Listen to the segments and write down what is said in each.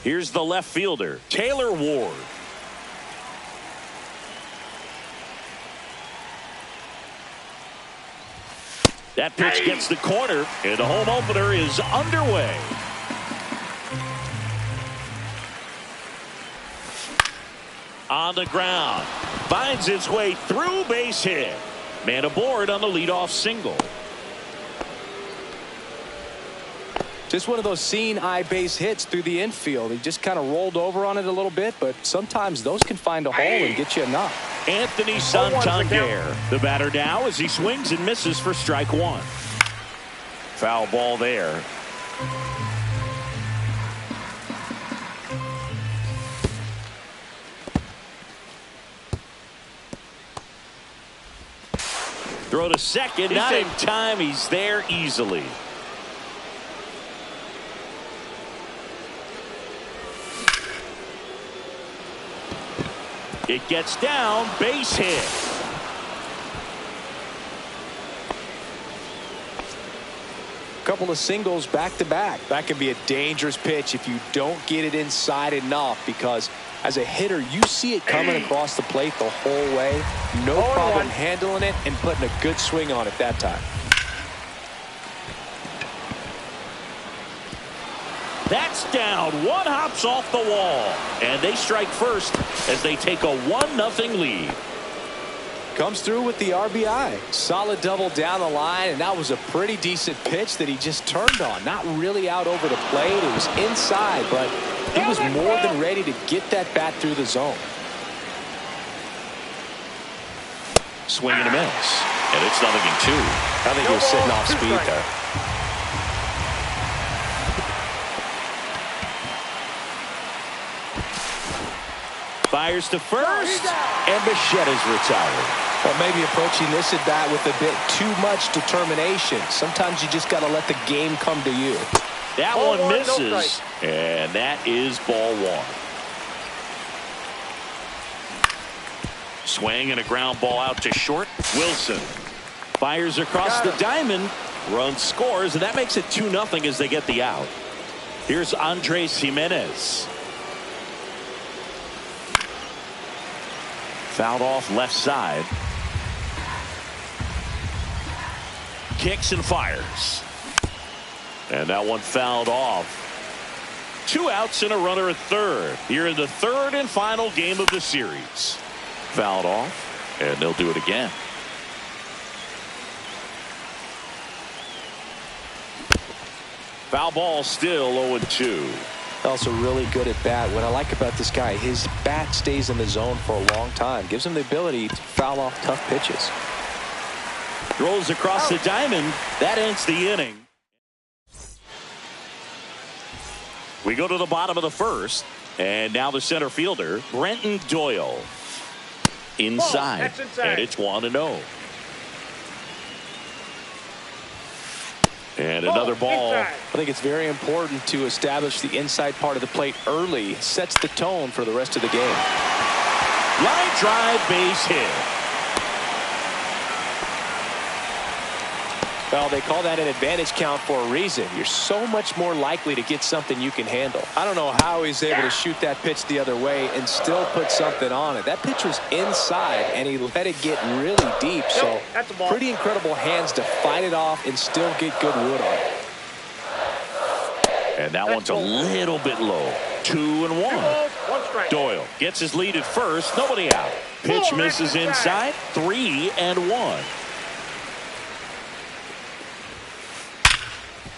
Here's the left fielder, Taylor Ward. That pitch gets the corner, and the home opener is underway. On the ground, finds its way through, base hit. Man aboard on the leadoff single. Just one of those seeing eye base hits through the infield. He just kind of rolled over on it a little bit, but sometimes those can find a hole and get you a knock. Anthony Santander, the batter now as he swings and misses for strike one. Foul ball there. Throw to second, not in time. He's there easily. It gets down, base hit. Couple of singles back to back. That can be a dangerous pitch if you don't get it inside enough, because as a hitter you see it coming across the plate the whole way. No problem handling it and putting a good swing on it that time. That's down. One hops off the wall, and they strike first as they take a 1-0 lead. Comes through with the RBI. Solid double down the line, and that was a pretty decent pitch that he just turned on. Not really out over the plate. It was inside, but he was more than ready to get that bat through the zone. Swing and a miss, and it's 0-2. I think he was sitting off speed there. Fires to first, and Bichette is retired. Well, maybe approaching this at bat with a bit too much determination. Sometimes you just got to let the game come to you. That one misses, and that is ball one. Swing and a ground ball out to short. Wilson fires across the diamond. Run scores, and that makes it 2-0 as they get the out. Here's Andres Gimenez. Fouled off left side. Kicks and fires. And that one fouled off. 2 outs and a runner at third. Here in the third and final game of the series. Fouled off, and they'll do it again. Foul ball still 0-2. Also really good at bat. What I like about this guy, his bat stays in the zone for a long time. Gives him the ability to foul off tough pitches. Throws across the diamond. That ends the inning. We go to the bottom of the first. And now the center fielder, Brenton Doyle. Inside. And it's 1-0. And another ball. I think it's very important to establish the inside part of the plate early. Sets the tone for the rest of the game. Line drive, base hit. Well, they call that an advantage count for a reason. You're so much more likely to get something you can handle. I don't know how he's able to shoot that pitch the other way and still put something on it. That pitch was inside, and he let it get really deep. So pretty incredible hands to fight it off and still get good wood on it. And that one's a little bit low. 2-1. Doyle gets his lead at first. Nobody out. Pitch misses inside. 3-1.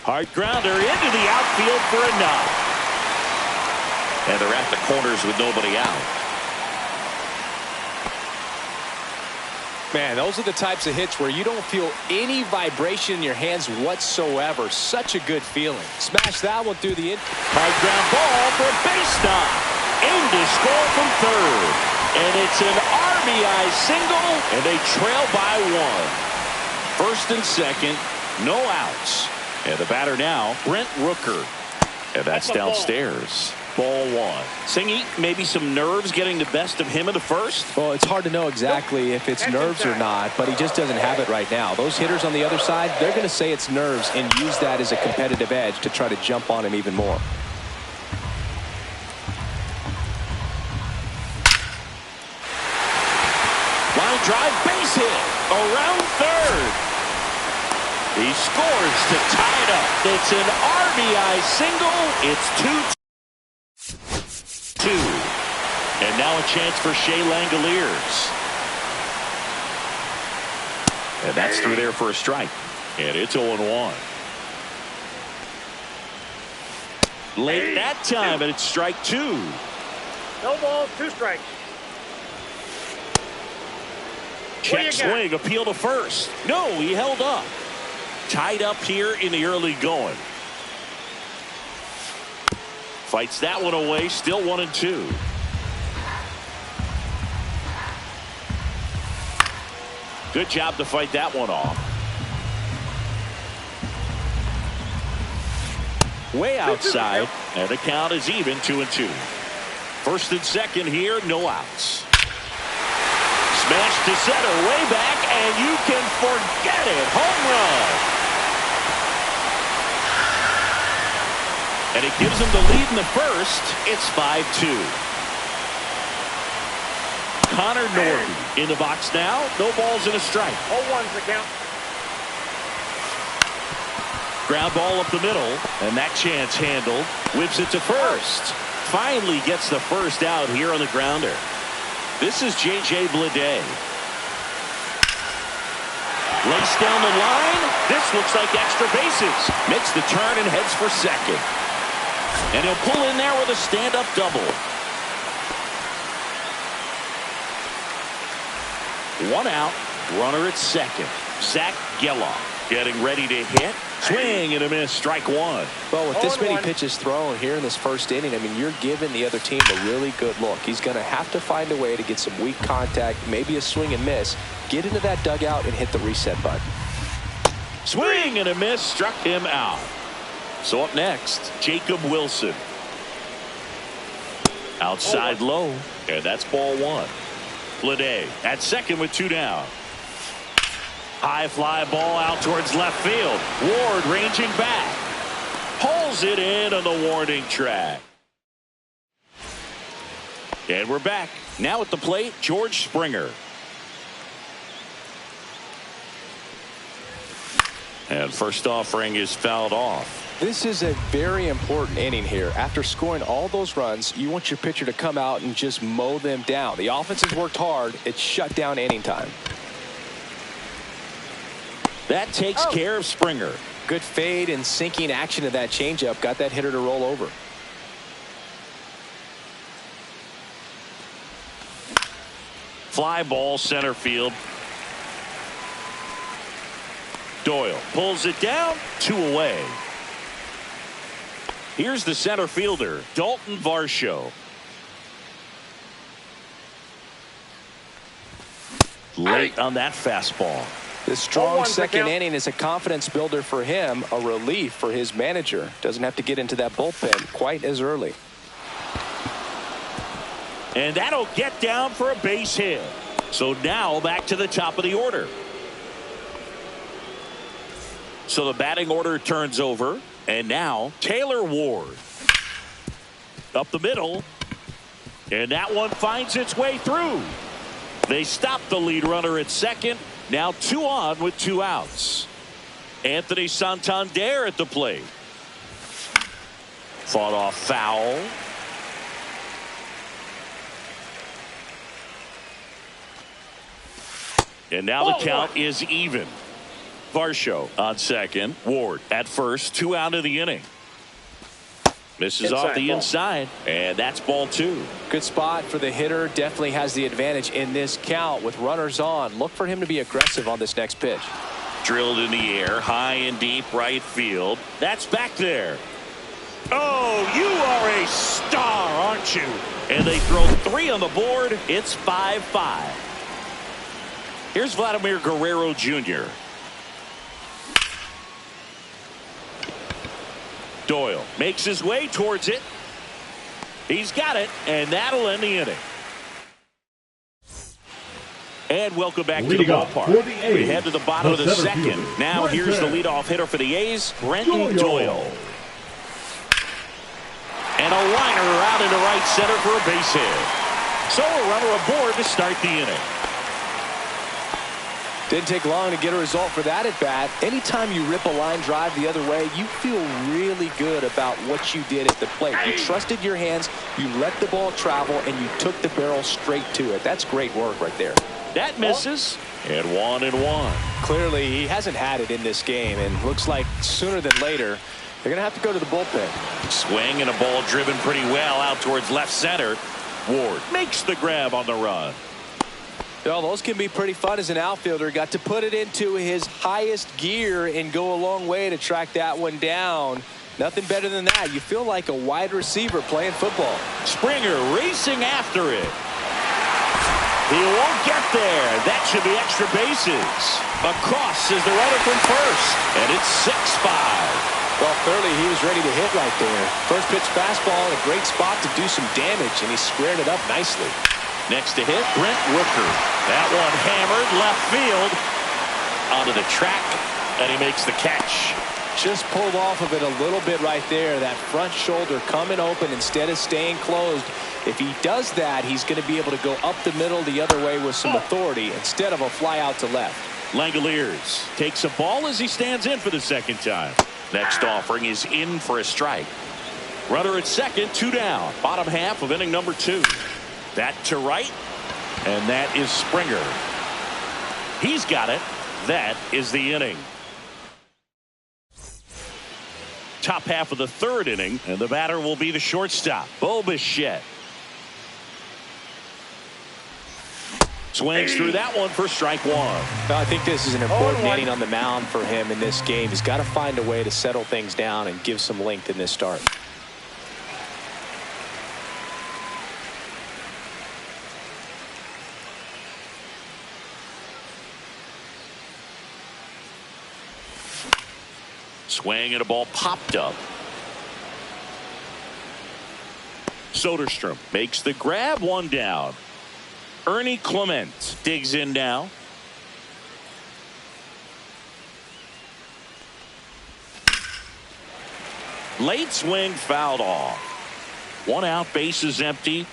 Hard grounder into the outfield for a knock. And they're at the corners with nobody out. Man, those are the types of hits where you don't feel any vibration in your hands whatsoever. Such a good feeling. Smash that one through the hard ground ball for a base stop. Aim to score from third. And it's an RBI single, and they trail by 1. First and second, no outs. And the batter now, Brent Rooker. And that's downstairs. Ball 1. Singy, maybe some nerves getting the best of him in the first? Well, it's hard to know exactly if it's nerves or not, but he just doesn't have it right now. Those hitters on the other side, they're going to say it's nerves and use that as a competitive edge to try to jump on him even more. drive base hit around third. He scores to tie it up. It's an RBI single. It's 2-2. And now a chance for Shea Langoliers. And that's through there for a strike. And it's 0-1. Late that time, and it's strike 2. No balls, 2 strikes. Check swing, appeal to first. No, he held up. Tied up here in the early going. Fights that one away, still 1-2. Good job to fight that one off. Way outside, and the count is even 2-2. First and second here, no outs. Smash to center, way back, and you can forget it. Home run. And it gives him the lead in the first. It's 5-2. Connor Norton in the box now. No balls and a strike. 0-1's the count. Ground ball up the middle, and that chance handled. Whips it to first. Finally gets the first out here on the grounder. This is J.J. Bleday. Laced down the line. This looks like extra bases. Makes the turn and heads for second. And he'll pull in there with a stand-up double. One out. Runner at second. Zach Geloff getting ready to hit. Swing and a miss. Strike 1. Well, with this many pitches thrown here in this first inning, I mean, you're giving the other team a really good look. He's going to have to find a way to get some weak contact, maybe a swing and miss, get into that dugout and hit the reset button. Swing and a miss. Struck him out. So up next, Jacob Wilson. Outside low, and that's ball 1. Bleday at second with 2 down. High fly ball out towards left field. Ward ranging back. Pulls it in on the warning track. And we're back. Now at the plate, George Springer. And first offering is fouled off. This is a very important inning here. After scoring all those runs, you want your pitcher to come out and just mow them down. The offense has worked hard. It's shut down inning time. That takes care of Springer. Good fade and sinking action of that changeup. Got that hitter to roll over. Fly ball center field. Doyle pulls it down. 2 away. Here's the center fielder, Dalton Varsho. Late on that fastball. This strong second inning is a confidence builder for him, a relief for his manager. Doesn't have to get into that bullpen quite as early. And that'll get down for a base hit. So now back to the top of the order. So the batting order turns over. And now Taylor Ward. Up the middle. And that one finds its way through. They stop the lead runner at second. Now 2 on with 2 outs. Anthony Santander at the plate. Fought off foul. And now the count is even. Varsho on second. Ward at first. 2 out of the inning. Misses off the inside, and that's ball 2. Good spot for the hitter. Definitely has the advantage in this count with runners on. Look for him to be aggressive on this next pitch. Drilled in the air, high and deep right field. That's back there. Oh, you are a star, aren't you? And they throw 3 on the board. It's 5-5. Here's Vladimir Guerrero Jr. Doyle makes his way towards it. He's got it, and that'll end the inning. And welcome back to the ballpark. We head to the bottom of the second. Now here's the leadoff hitter for the A's, Brenton Doyle. And a liner out into right center for a base hit. So a runner aboard to start the inning. Didn't take long to get a result for that at bat. Anytime you rip a line drive the other way, you feel really good about what you did at the plate. You trusted your hands, you let the ball travel, and you took the barrel straight to it. That's great work right there. That misses. And 1-1. Clearly, he hasn't had it in this game, and looks like sooner than later, they're going to have to go to the bullpen. Swing and a ball driven pretty well out towards left center. Ward makes the grab on the run. Well, those can be pretty fun as an outfielder. Got to put it into his highest gear and go a long way to track that one down. Nothing better than that. You feel like a wide receiver playing football. Springer racing after it. He won't get there. That should be extra bases. Across is the runner from first, and it's 6-5. Well, clearly he was ready to hit right there. First pitch fastball in a great spot to do some damage, and he squared it up nicely. Next to hit, Brent Rooker. That one hammered left field onto the track, and he makes the catch. Just pulled off of it a little bit right there. That front shoulder coming open instead of staying closed. If he does that, he's going to be able to go up the middle the other way with some authority instead of a fly out to left. Langoliers takes a ball as he stands in for the second time. Next offering is in for a strike. Runner at second, 2 down. Bottom half of inning number 2. That to right, and that is Springer. He's got it. That is the inning. Top half of the third inning, and the batter will be the shortstop, Bo Bichette. Swings through that one for strike 1. I think this is an important inning on the mound for him in this game. He's got to find a way to settle things down and give some length in this start. Swing and a ball popped up. Soderstrom makes the grab, 1 down. Ernie Clement digs in now. Late swing fouled off. 1 out, bases empty.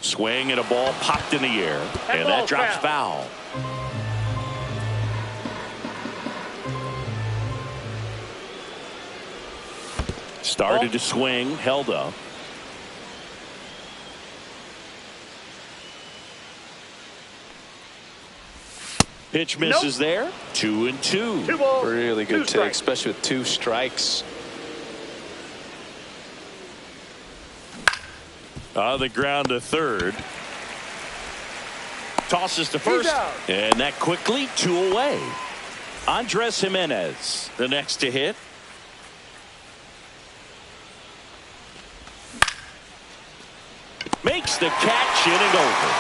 Swing and a ball popped in the air, and that drops foul. Started to swing, held up. Pitch misses there. 2-2. 2 balls. Really good 2 take, strikes. especially with 2 strikes. On the ground to third. Tosses to first. And that quickly 2 away. Andres Jimenez, the next to hit. Makes the catch, inning over.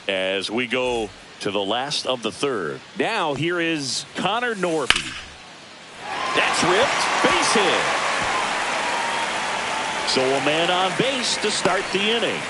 As we go to the last of the third. Now here is Connor Norby. That's ripped. Base hit. So a man on base to start the inning.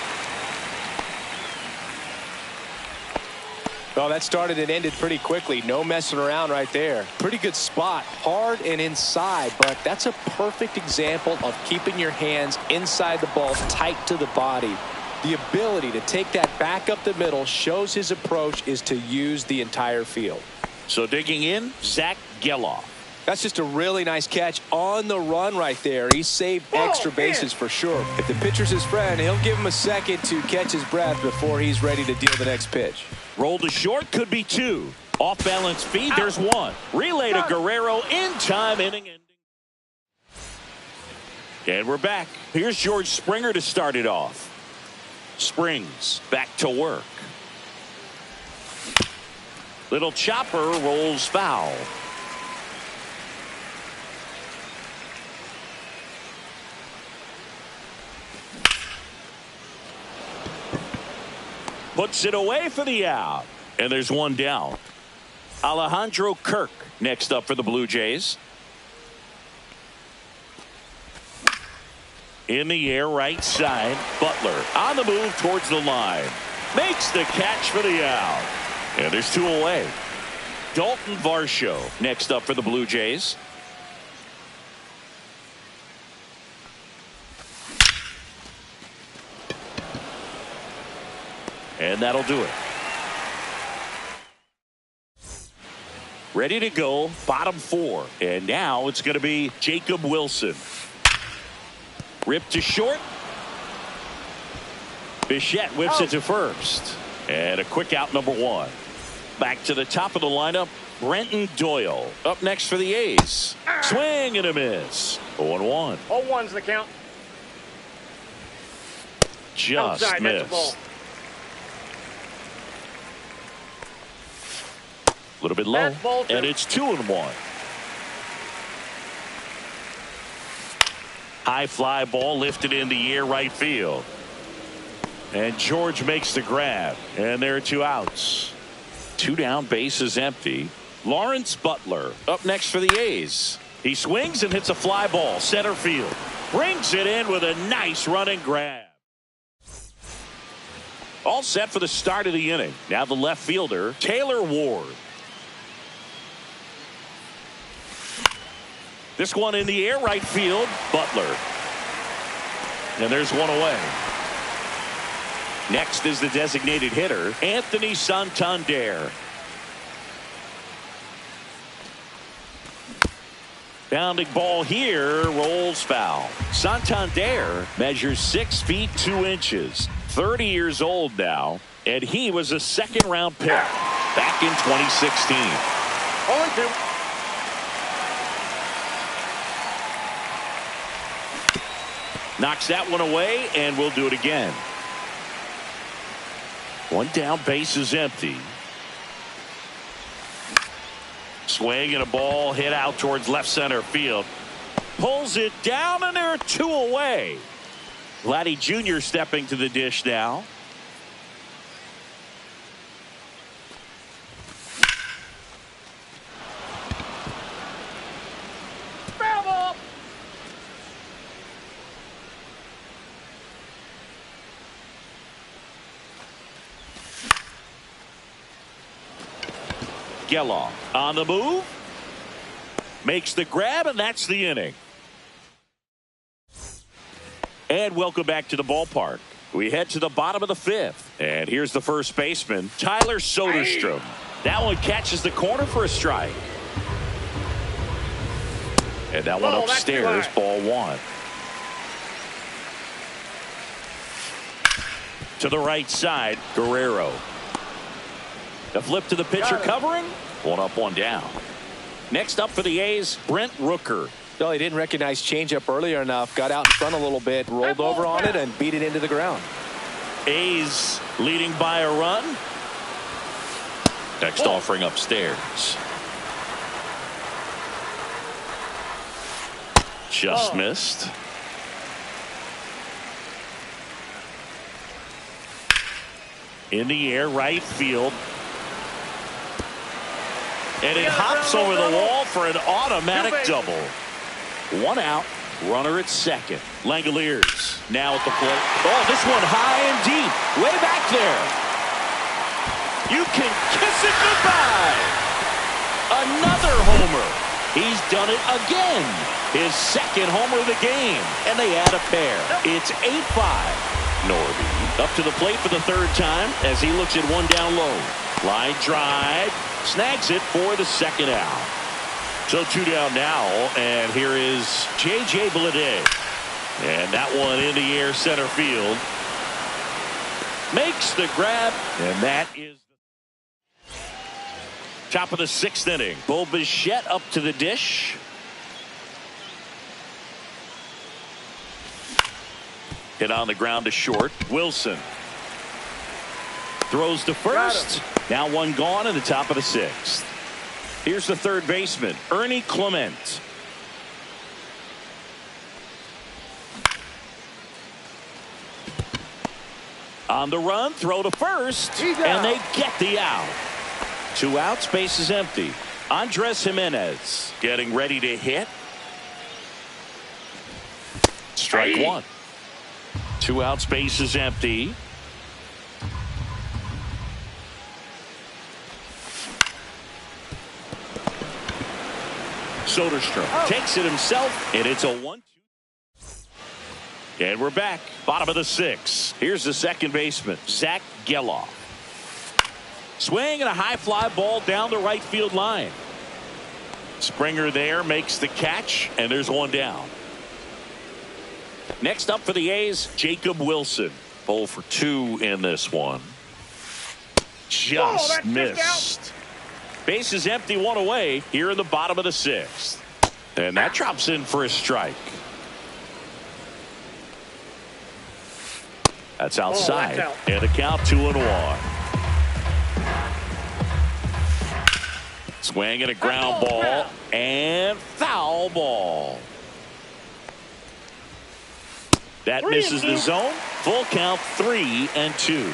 Well, that started and ended pretty quickly. No messing around right there. Pretty good spot. Hard and inside, but that's a perfect example of keeping your hands inside the ball, tight to the body. The ability to take that back up the middle shows his approach is to use the entire field. So digging in, Zach Geloff. That's just a really nice catch on the run right there. He saved extra bases for sure. If the pitcher's his friend, he'll give him a second to catch his breath before he's ready to deal the next pitch. Roll to short, could be 2. Off balance feed, there's 1. Relay to Guerrero, in time, inning ending. And we're back. Here's George Springer to start it off. Springs back to work. Little chopper rolls foul. Puts it away for the out. And there's 1 down. Alejandro Kirk next up for the Blue Jays. In the air, right side. Butler on the move towards the line. Makes the catch for the out. And there's 2 away. Dalton Varsho next up for the Blue Jays. And that'll do it. Ready to go, bottom 4. And now it's going to be Jacob Wilson. Ripped to short. Bichette whips it to first. And a quick out, number 1. Back to the top of the lineup, Brenton Doyle. Up next for the A's. Swing and a miss. 0-1. 0-1's the count. Just outside, that's a ball. missed. A little bit low. That's ball 2. And it's 2-1. High fly ball lifted in the air right field. And George makes the grab. And there are 2 outs. 2 down, bases empty. Lawrence Butler up next for the A's. He swings and hits a fly ball center field. Brings it in with a nice running grab. All set for the start of the inning. Now the left fielder, Taylor Ward. This one in the air right field, Butler. And there's one away. Next is the designated hitter, Anthony Santander. Bounding ball here, rolls foul. Santander measures 6 feet 2 inches, 30 years old now, and he was a second-round pick back in 2016. 0-2. Knocks that one away, and we'll do it again. 1 down, base is empty. Swing and a ball hit out towards left center field. Pulls it down, and there are 2 away. Vladdy Jr. stepping to the dish now. Foul ball. Geloff on the move. Makes the grab, and that's the inning. And welcome back to the ballpark. We head to the bottom of the 5th. And here's the first baseman, Tyler Soderstrom. That one catches the corner for a strike. And that one upstairs, ball 1. To the right side, Guerrero. The flip to the pitcher covering. 1 up, 1 down. Next up for the A's, Brent Rooker. Well, he didn't recognize changeup earlier enough. Got out in front a little bit, rolled over on it, and beat it into the ground. A's leading by a run. Next offering upstairs. Just missed. In the air, right field. And it hops over the wall for an automatic double. 1 out, runner at second. Langoliers now at the plate. Oh, this one high and deep, way back there. You can kiss it goodbye. Another homer. He's done it again. His second homer of the game, and they add a pair. It's 8-5. Norby up to the plate for the 3rd time as he looks at 1 down low. Line drive. Snags it for the 2nd out. So 2 down now, and here is J.J. Bleday. And that one in the air center field. Makes the grab, and that is the top of the 6th inning. Bo Bichette up to the dish. Hit on the ground to short. Wilson throws to first. Now 1 gone in the top of the 6th. Here's the 3rd baseman, Ernie Clement. On the run, throw to first, and they get the out. 2 outs, base is empty. Andres Jimenez getting ready to hit. Strike 1. 2 outs, base is empty. Soderstrom takes it himself, and it's a 1-2. And we're back, bottom of the 6th. Here's the 2nd baseman, Zach Geloff. Swing and a high fly ball down the right field line. Springer there makes the catch, and there's one down. Next up for the A's, Jacob Wilson. 0 for 2 in this one. Just missed. Base is empty, one away here in the bottom of the 6th. And that drops in for a strike. That's outside. And the count 2-1. Swing and a ground ball and foul ball. That misses the zone. Full count 3-2.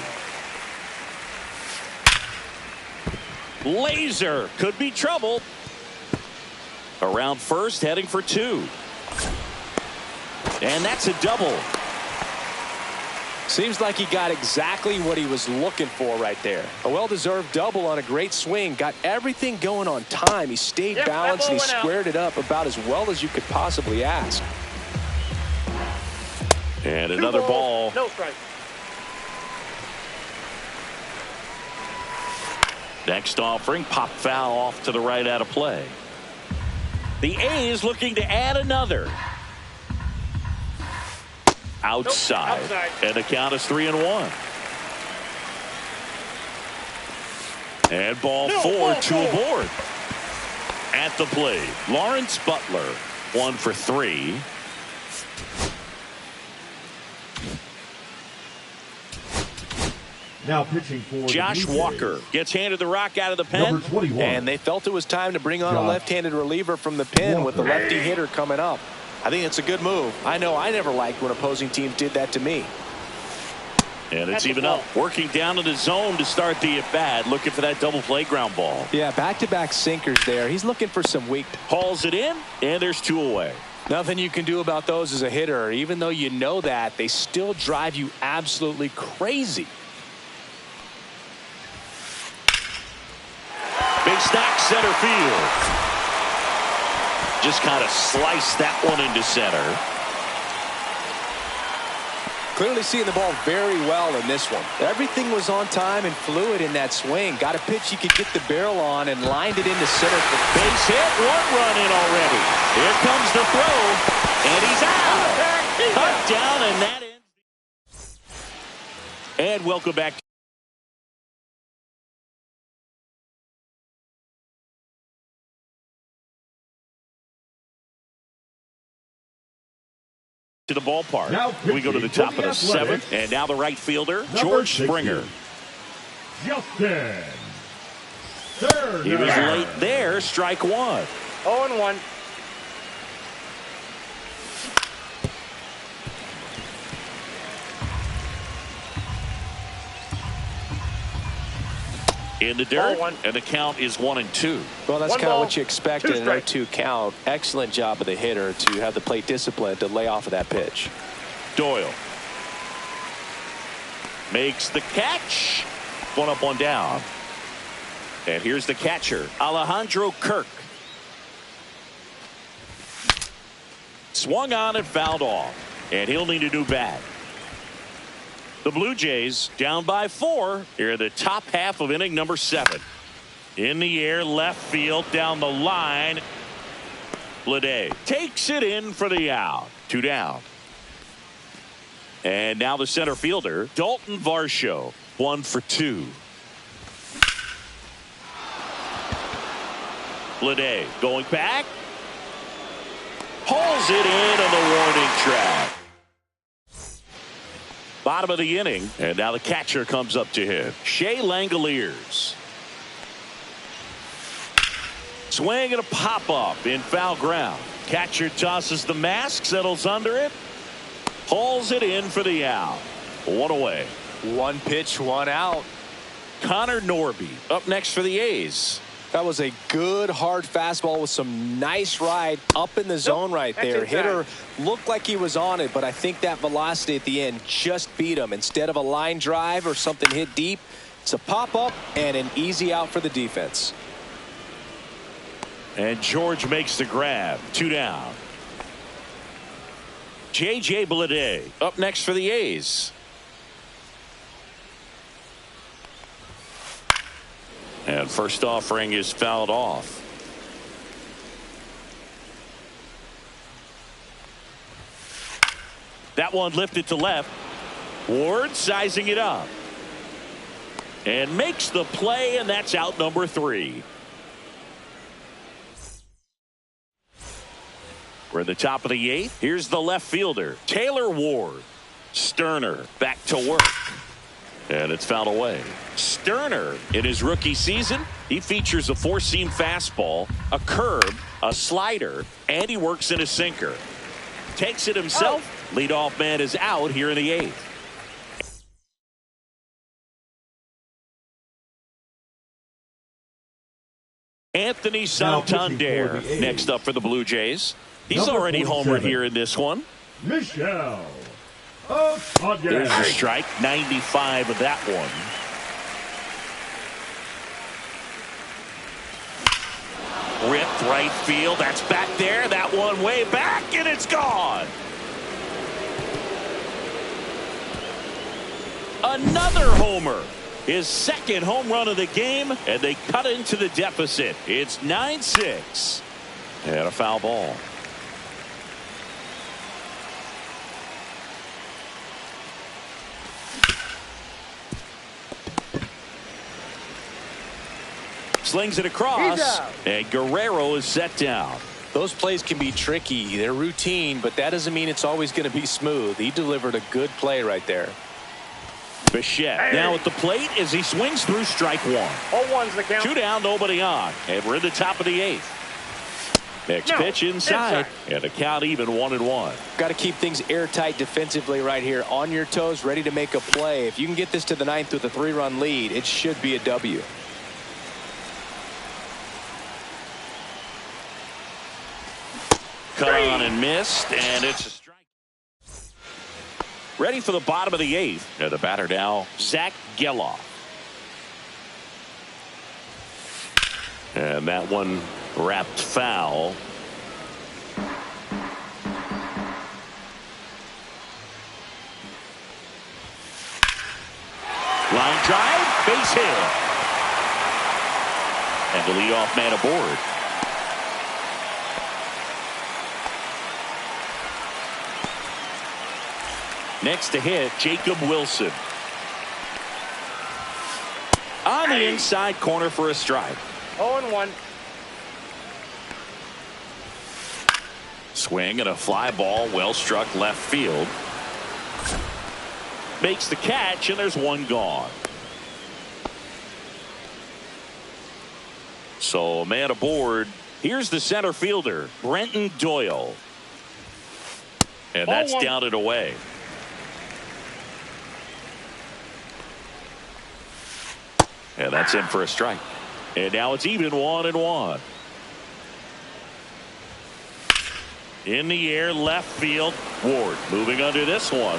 Laser could be trouble. Around first, heading for 2. And that's a double. Seems like he got exactly what he was looking for right there. A well-deserved double on a great swing. Got everything going on time. He stayed balanced and he squared it up about as well as you could possibly ask. And another ball. No strike. Next offering, pop foul off to the right out of play. The A's looking to add another. Outside. And the count is 3-1. And ball 4, 2 aboard. At the plate, Lawrence Butler, 1 for 3. Now pitching for Josh Walker gets handed the rock out of the pen. And they felt it was time to bring on a left-handed reliever from the pen with the lefty hitter coming up. I think it's a good move. I know I never liked when opposing teams did that to me. And it's even up. Working down to the zone to start the at-bat. Looking for that double play ground ball. Yeah, back-to-back sinkers there. He's looking for some weak. Hauls it in, and there's 2 away. Nothing you can do about those as a hitter. Even though you know that, they still drive you absolutely crazy. Big stack center field. Just kind of sliced that one into center. Clearly seeing the ball very well in this one. Everything was on time and fluid in that swing. Got a pitch you could get the barrel on and lined it into center. Base hit, 1 run in already. Here comes the throw, and he's out. Cut down, and that ends. And welcome back. To the ballpark. We go to the top of the 7th, and now the right fielder, George Springer. Justin He was late there, strike 1. 0-1. In the dirt, and the count is 1-2. Well, that's kind of what you expected in an 2 0-2 count. Excellent job of the hitter to have the plate discipline to lay off of that pitch. Doyle makes the catch. 1 up, 1 down. And here's the catcher, Alejandro Kirk. Swung on and fouled off. And he'll need a new bat. The Blue Jays down by 4 here in the top half of inning number 7. In the air, left field, down the line. Bleday takes it in for the out. 2 down. And now the center fielder, Dalton Varsho, 1 for 2. Bleday going back. Pulls it in on the warning track. Bottom of the inning, and now the catcher comes up to hit. Shea Langoliers. Swing and a pop-up in foul ground. Catcher tosses the mask, settles under it. Hauls it in for the out. 1 away. 1 pitch, 1 out. Connor Norby up next for the A's. That was a good hard fastball with some nice ride up in the zone right there. Hitter looked like he was on it, but I think that velocity at the end just beat him. Instead of a line drive or something hit deep, it's a pop-up and an easy out for the defense. And George makes the grab. 2 down. J.J. Bleday up next for the A's. And first offering is fouled off. That one lifted to left. Ward sizing it up. And makes the play, and that's out number 3. We're at the top of the 8th. Here's the left fielder, Taylor Ward. Sterner back to work. And it's fouled away. Sterner, in his rookie season, he features a 4-seam fastball, a curve, a slider, and he works in a sinker. Takes it himself. Leadoff man is out here in the 8th. Anthony Santander next up for the Blue Jays. He's already homered here in this one. Michel. There's a strike, 95 of that one. Ripped right field. That's back there. That one way back, and it's gone. Another homer. His second home run of the game, and they cut into the deficit. It's 9-6. And a foul ball. Slings it across, and Guerrero is set down. Those plays can be tricky. They're routine, but that doesn't mean it's always going to be smooth. He delivered a good play right there. Bichette now at the plate as he swings through strike 1. 0-1's the count. 2 down, nobody on. And we're in the top of the 8th. Next pitch inside. And a count even 1-1. Got to keep things airtight defensively right here. On your toes, ready to make a play. If you can get this to the 9th with a 3-run lead, it should be a W. Cut on and missed, and it's a strike. Ready for the bottom of the 8th. And the batter now, Zach Geloff. And that one wrapped foul. Line drive, base hit. And the leadoff man aboard. Next to hit, Jacob Wilson. On the inside corner for a strike. 0-1. Swing and a fly ball, well struck left field. Makes the catch, and there's one gone. So, man aboard. Here's the center fielder, Brenton Doyle. And that's down and away. And that's in for a strike. And now it's even 1-1. In the air, left field. Ward moving under this one.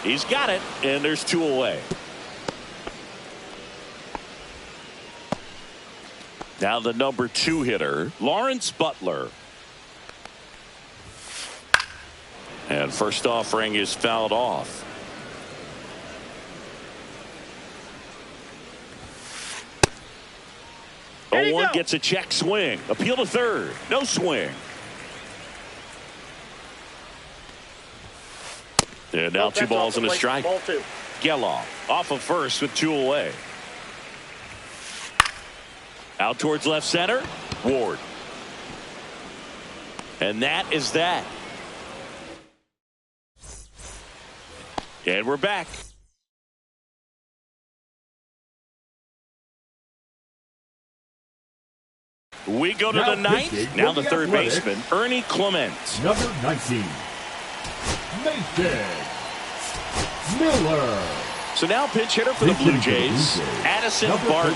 He's got it, and there's 2 away. Now the number 2 hitter, Lawrence Butler. And first offering is fouled off. 0-1 gets a check swing. Appeal to third. No swing. And now 2 balls and a strike. Ball 2. Geloff off of first with 2 away. Out towards left center. Ward. And that is that. And we're back. We go to the 9th. Now the 3rd baseman, Ernie Clement. Number 19, Mason Miller. So now pinch hitter for the Blue Jays, Addison Barker.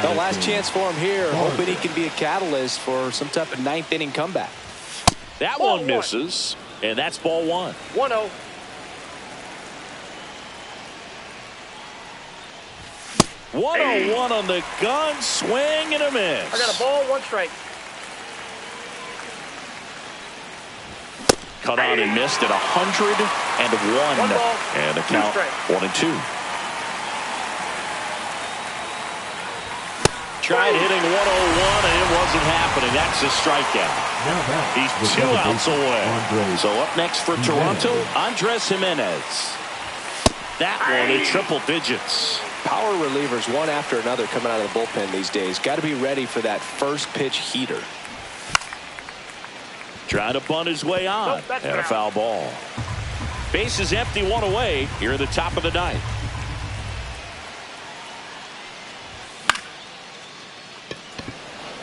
The last chance for him here, hoping he can be a catalyst for some type of 9th inning comeback. That one misses, and that's ball 1. 1-0. One on the gun, swing and a miss. I got a ball, 1 strike. Cut on and missed at 101. 1 ball, and a 2 count strike. 1-2. tried hitting 101, and it wasn't happening. That's a strikeout. Now back He's with 2 double outs bases, away. Andres So up next for Toronto, Andres Jimenez. That one in triple digits. Power relievers one after another coming out of the bullpen these days. Got to be ready for that first pitch heater. Trying to bunt his way on. Nope, that's And a foul. foul ball. Base is empty, 1 away here at the top of the ninth.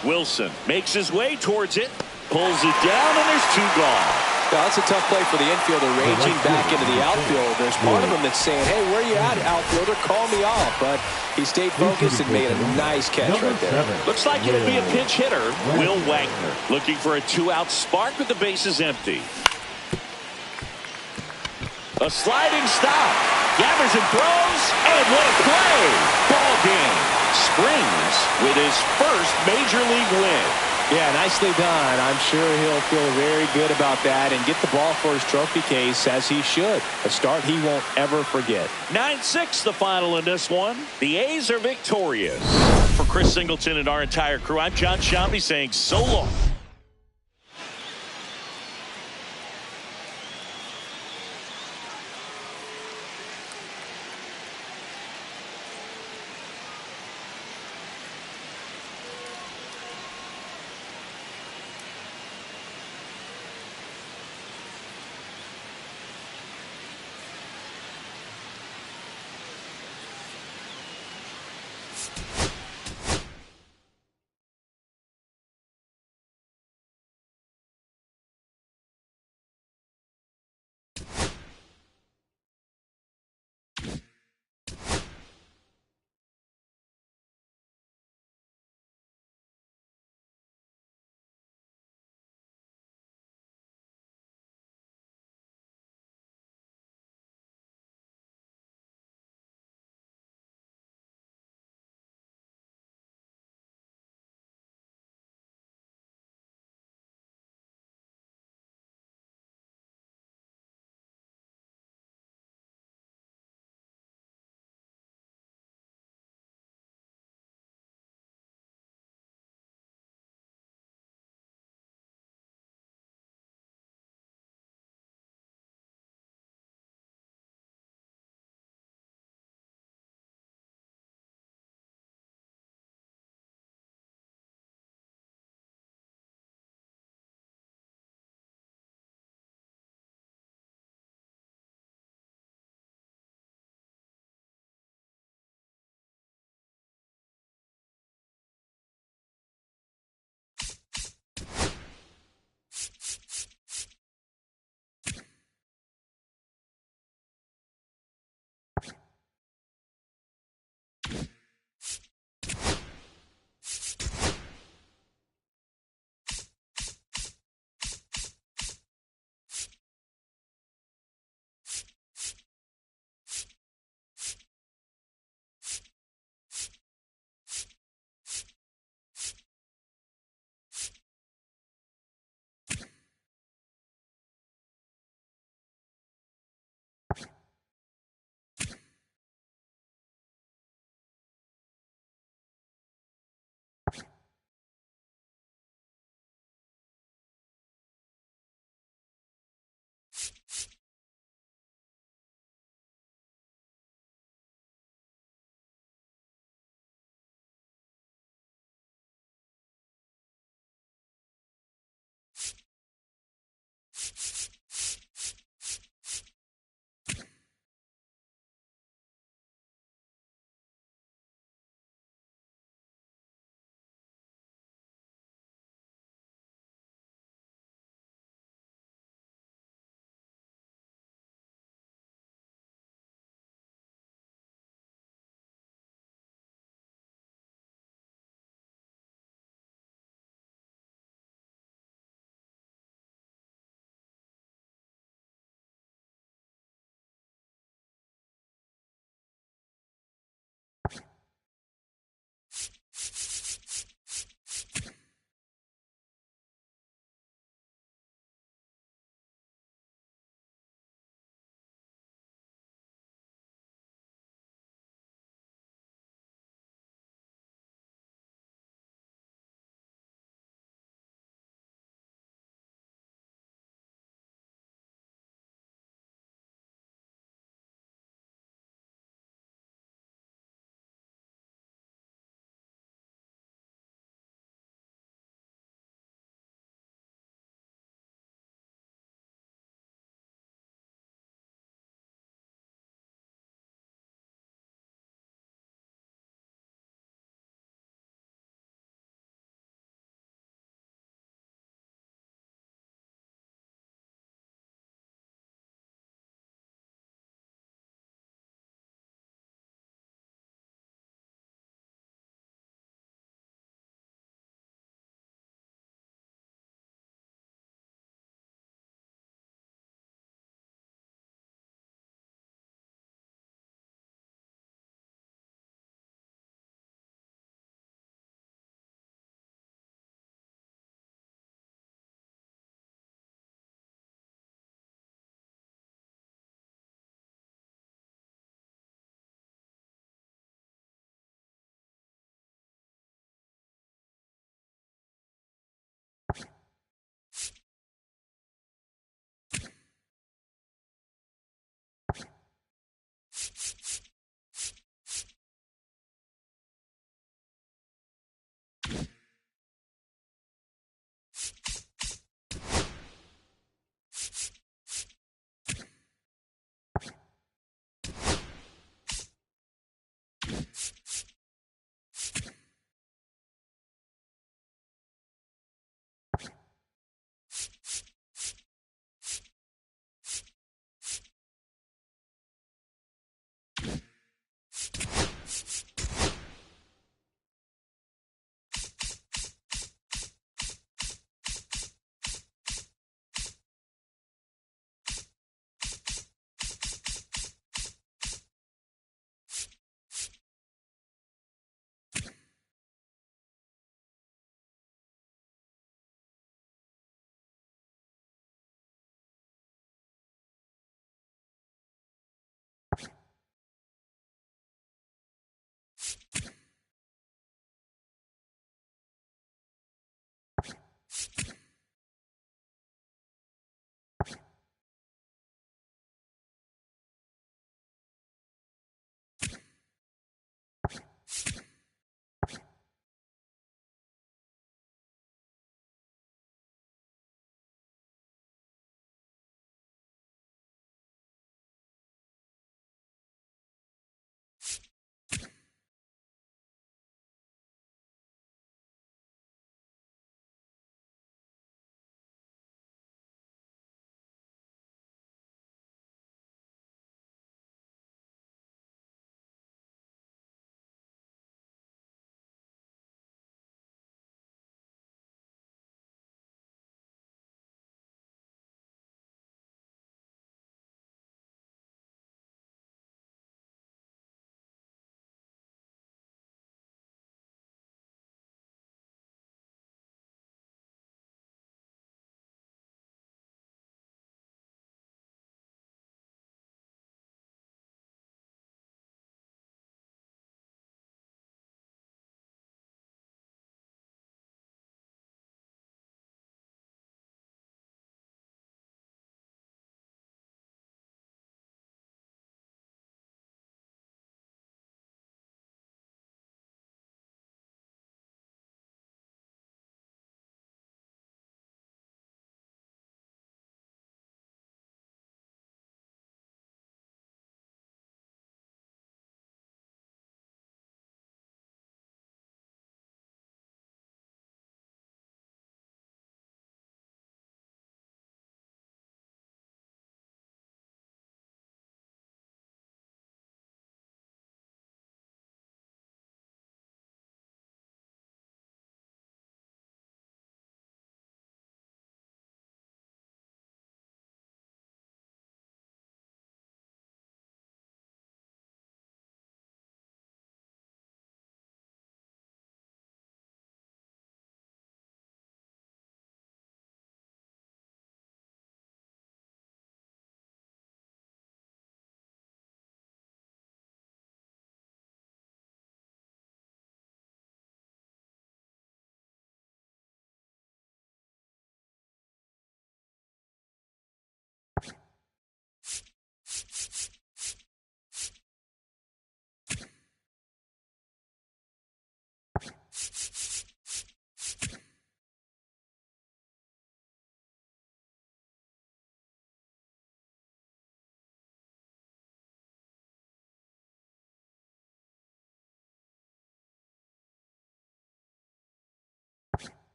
Wilson makes his way towards it. Pulls it down, and there's 2 gone. Now, that's a tough play for the infielder ranging back into the outfield. There's part of him that's saying, hey, where you at, outfielder? Call me off. But he stayed focused and made a nice catch right there. Looks like it'll be a pinch hitter. Will Wagner looking for a 2-out spark with the bases empty. A sliding stop. Gathers and throws. And what a play. Ball game. Springs with his first major league win. Yeah, nicely done. I'm sure he'll feel very good about that and get the ball for his trophy case, as he should. A start he won't ever forget. 9-6 the final in this one. The A's are victorious. For Chris Singleton and our entire crew, I'm John Sciambi saying so long.